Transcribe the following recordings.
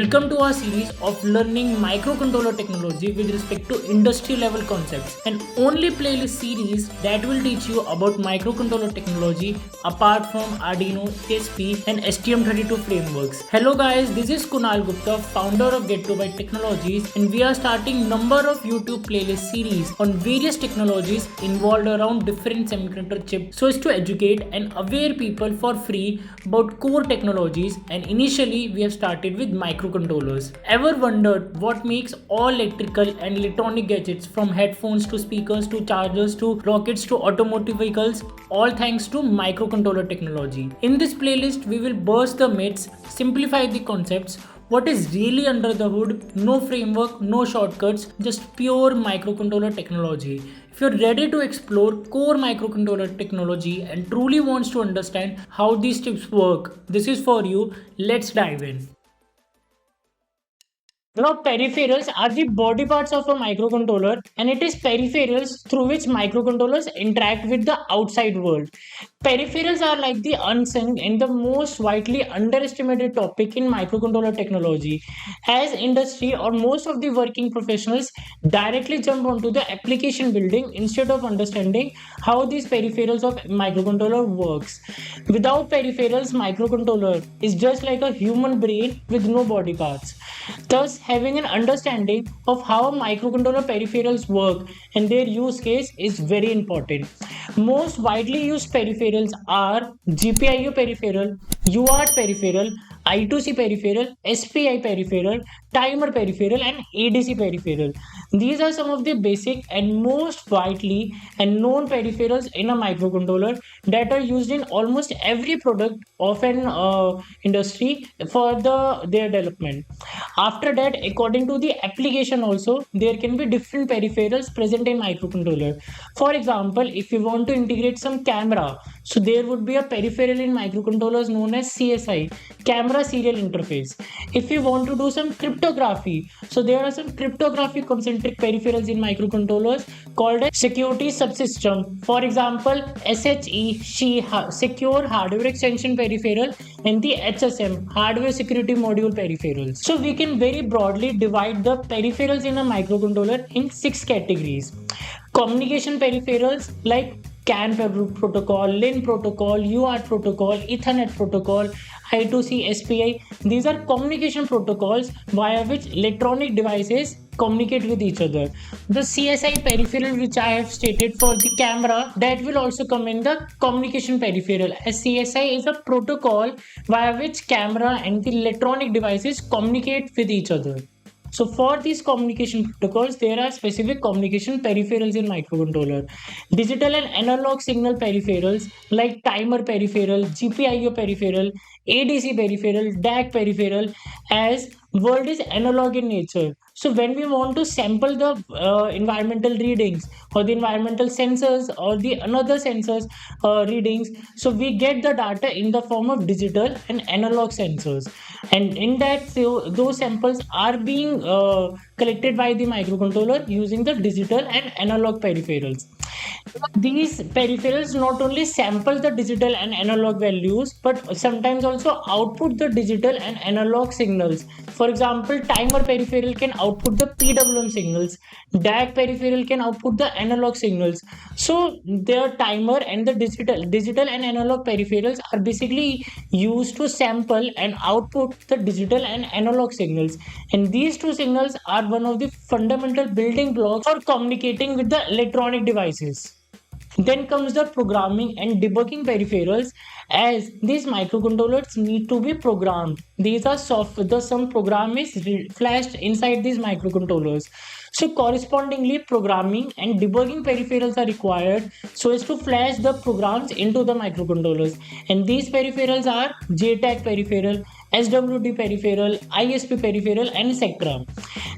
Welcome to our series of learning microcontroller technology with respect to industry level concepts, an only playlist series that will teach you about microcontroller technology apart from Arduino, ESP and STM32 frameworks. Hello guys, this is Kunal Gupta, founder of Get2Byte Technologies, and we are starting number of YouTube playlist series on various technologies involved around different semiconductor chips so as to educate and aware people for free about core technologies. And initially we have started with microcontrollers. Ever wondered what makes all electrical and electronic gadgets from headphones to speakers to chargers to rockets to automotive vehicles, all thanks to microcontroller technology? In this playlist we will burst the myths, simplify the concepts, what is really under the hood, no framework, no shortcuts, just pure microcontroller technology. If you're ready to explore core microcontroller technology and truly wants to understand how these chips work, this is for you. Let's dive in. Now, peripherals are the body parts of a microcontroller, and it is peripherals through which microcontrollers interact with the outside world. Peripherals are like the unsung and the most widely underestimated topic in microcontroller technology, as industry or most of the working professionals directly jump onto the application building instead of understanding how these peripherals of microcontroller works. Without peripherals, microcontroller is just like a human brain with no body parts. Thus, having an understanding of how microcontroller peripherals work and their use case is very important. Most widely used peripherals are GPIO peripheral, UART peripheral, I2C peripheral, SPI peripheral, timer peripheral, and ADC peripheral. These are some of the basic and most widely and known peripherals in a microcontroller that are used in almost every product of an industry for their development. After that, according to the application also, there can be different peripherals present in microcontroller. For example, if you want to integrate some camera, so there would be a peripheral in microcontrollers known as CSI, camera serial interface. If you want to do some cryptography, so there are some cryptographic concentric peripherals in microcontrollers called as security subsystem. For example, secure hardware extension peripheral, and the HSM, hardware security module peripherals. So we can very broadly divide the peripherals in a microcontroller in 6 categories. Communication peripherals like CAN protocol, LIN protocol, UART protocol, Ethernet protocol, I2C, SPI. These are communication protocols via which electronic devices communicate with each other. The CSI peripheral, which I have stated for the camera, that will also come in the communication peripheral, as CSI is a protocol via which camera and the electronic devices communicate with each other. So for these communication protocols, there are specific communication peripherals in microcontroller. Digital and analog signal peripherals like timer peripheral, GPIO peripheral, ADC peripheral, DAC peripheral, as world is analog in nature. So when we want to sample the environmental readings or the environmental sensors or the another sensors readings, so we get the data in the form of digital and analog sensors, and in that, so those samples are being collected by the microcontroller using the digital and analog peripherals. These peripherals not only sample the digital and analog values but sometimes also output the digital and analog signals. For example, timer peripheral can output the PWM signals, DAC peripheral can output the analog signals. So their timer and the digital and analog peripherals are basically used to sample and output the digital and analog signals, and these two signals are one of the fundamental building blocks for communicating with the electronic devices. Then comes the programming and debugging peripherals, as these microcontrollers need to be programmed. These are some program is flashed inside these microcontrollers. So correspondingly, programming and debugging peripherals are required so as to flash the programs into the microcontrollers. And these peripherals are JTAG peripheral, SWD peripheral, ISP peripheral, and etc.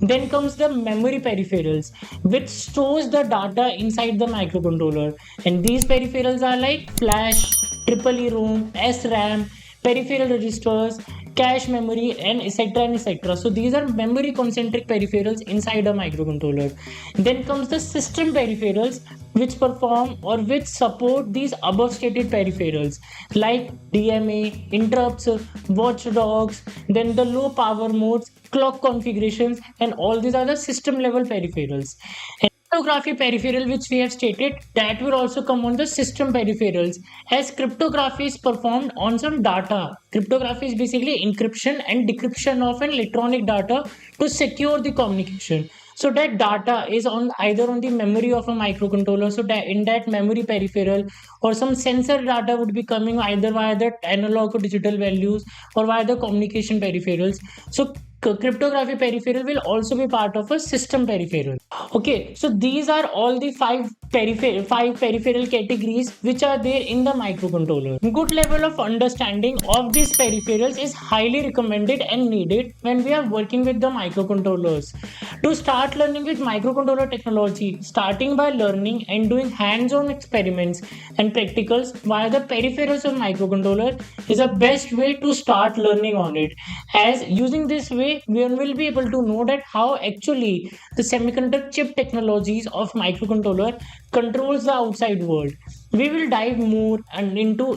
Then comes the memory peripherals, which stores the data inside the microcontroller. And these peripherals are like flash, triple E ROM, SRAM, peripheral registers, cache memory, and etc. and etc. So these are memory concentric peripherals inside a microcontroller. Then comes the system peripherals, which perform or which support these above stated peripherals like DMA, interrupts, watchdogs, then the low power modes, clock configurations, and all these are the system level peripherals. Cryptography peripheral, which we have stated, that will also come on the system peripherals, as cryptography is performed on some data. Cryptography is basically encryption and decryption of an electronic data to secure the communication. So that data is on either on the memory of a microcontroller, so that in that memory peripheral, or some sensor data would be coming either via the analog or digital values or via the communication peripherals. So cryptography peripheral will also be part of a system peripheral. Okay, so these are all the five peripheral categories which are there in the microcontroller. Good level of understanding of these peripherals is highly recommended and needed when we are working with the microcontrollers. To start learning with microcontroller technology, starting by learning and doing hands-on experiments and practicals via the peripherals of microcontroller is the best way to start learning on it. As using this way, we will be able to know that how actually the semiconductor chip technologies of microcontroller controls the outside world. We will dive more and into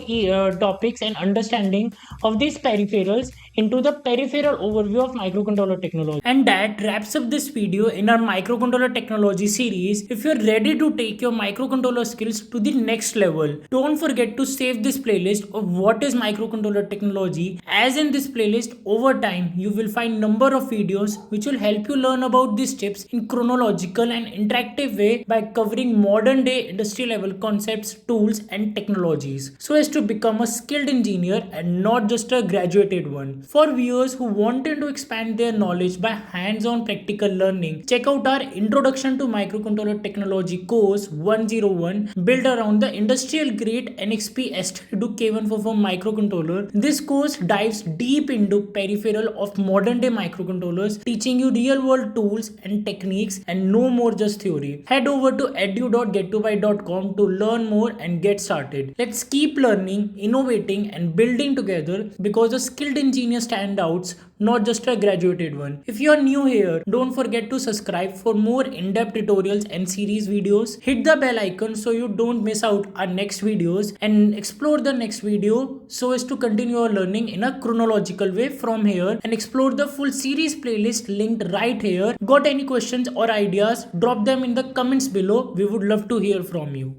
topics and understanding of these peripherals into the peripheral overview of microcontroller technology. And that wraps up this video in our microcontroller technology series. If you're ready to take your microcontroller skills to the next level, don't forget to save this playlist of what is microcontroller technology, as in this playlist over time you will find number of videos which will help you learn about these chips in chronological and interactive way by covering modern day industry level concepts, tools and technologies, so as to become a skilled engineer and not just a graduated one. For viewers who wanted to expand their knowledge by hands-on practical learning, check out our Introduction to Microcontroller Technology course 101, built around the industrial grade NXP S32K144 microcontroller. This course dives deep into peripheral of modern day microcontrollers, teaching you real world tools and techniques and no more just theory. Head over to edu.get2byte.com to learn more and get started. Let's keep learning, innovating and building together, because a skilled engineer standouts, not just a graduated one. If you are new here, don't forget to subscribe for more in-depth tutorials and series videos. Hit the bell icon so you don't miss out our next videos, and explore the next video so as to continue your learning in a chronological way from here, and explore the full series playlist linked right here. Got any questions or ideas? Drop them in the comments below. We would love to hear from you.